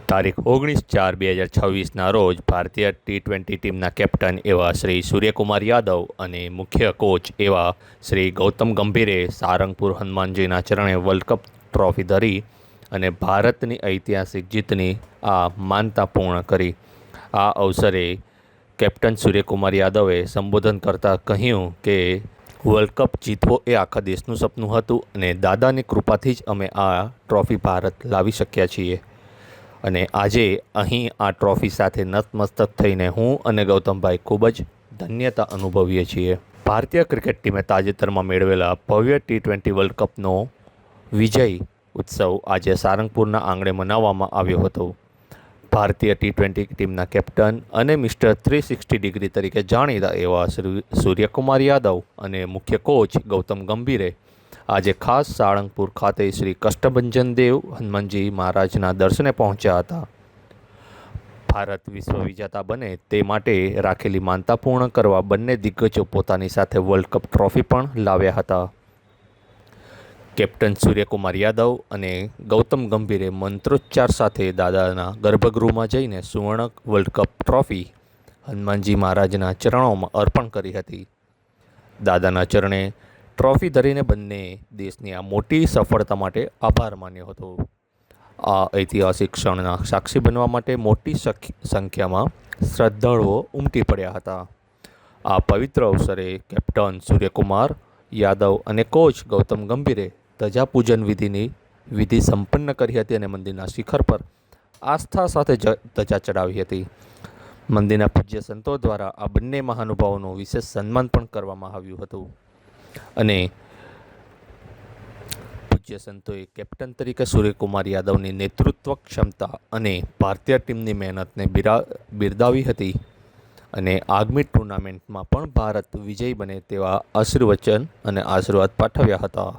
તારીખ 19/4/2026ના રોજ ભારતીય ટી20 ટીમના કેપ્ટન એવા શ્રી સૂર્યકુમાર યાદવ અને મુખ્ય કોચ એવા શ્રી ગૌતમ ગંભીરે સારંગપુર હનુમાનજીના ચરણે વર્લ્ડ કપ ટ્રોફી ધરી અને ભારતની ઐતિહાસિક જીતની આ માનતા પૂર્ણ કરી. આ અવસરે કેપ્ટન સૂર્યકુમાર યાદવે સંબોધન કરતાં કહ્યું કે વર્લ્ડ કપ જીતવો એ આખા દેશનું સપનું હતું અને દાદાની કૃપાથી જ અમે આ ટ્રોફી ભારત લાવી શક્યા છીએ. અને આજે અહીં આ ટ્રોફી સાથે નતમસ્તક થઈને હું અને ગૌતમભાઈ ખૂબ જ ધન્યતા અનુભવીએ છીએ. ભારતીય ક્રિકેટ ટીમે તાજેતરમાં મેળવેલા ભવ્ય ટી20 વર્લ્ડ કપનો વિજય ઉત્સવ આજે સારંગપુરના આંગણે મનાવવામાં આવ્યો હતો. ભારતીય ટી20 ટીમના કેપ્ટન અને મિસ્ટર 360 ડિગ્રી તરીકે જાણીતા એવા સૂર્યકુમાર યાદવ અને મુખ્ય કોચ ગૌતમ ગંભીરે આજે ખાસ સાળંગપુર ખાતે શ્રી કષ્ટભંજન દેવ હનુમાનજી મહારાજના દર્શને પહોંચ્યા હતા. ભારત વિશ્વ વિજેતા બને તે માટે રાખેલી માનતા પૂર્ણ કરવા બંને દિગ્ગજો પોતાની સાથે વર્લ્ડ કપ ટ્રોફી પણ લાવ્યા હતા. કેપ્ટન સૂર્યકુમાર યાદવ અને ગૌતમ ગંભીરે મંત્રોચ્ચાર સાથે દાદાના ગર્ભગૃહમાં જઈને સુવર્ણ વર્લ્ડ કપ ટ્રોફી હનુમાનજી મહારાજના ચરણોમાં અર્પણ કરી હતી. દાદાના ચરણે ટ્રોફી ધરીને બંને દેશની આ મોટી સફળતા માટે આભાર માન્યો હતો. આ ઐતિહાસિક ક્ષણના સાક્ષી બનવા માટે મોટી સંખ્યામાં શ્રદ્ધાળુઓ ઉમટી પડ્યા હતા. આ પવિત્ર અવસરે કેપ્ટન સૂર્યકુમાર યાદવ અને કોચ ગૌતમ ગંભીરે ધજાપૂજન વિધિ સંપન્ન કરી હતી અને મંદિરના શિખર પર આસ્થા સાથે ધજા ચડાવી હતી. મંદિરના પૂજ્ય સંતો દ્વારા આ બંને મહાનુભાવોનું વિશેષ સન્માન પણ કરવામાં આવ્યું હતું અને પૂજ્ય સંતોએ કેપ્ટન તરીકે સૂર્યકુમાર યાદવની નેતૃત્વ ક્ષમતા અને ભારતીય ટીમની મહેનતને બિરદાવી હતી અને આગામી ટુર્નામેન્ટમાં પણ ભારત વિજયી બને તેવા આશીર્વચન અને આશીર્વાદ પાઠવ્યા હતા.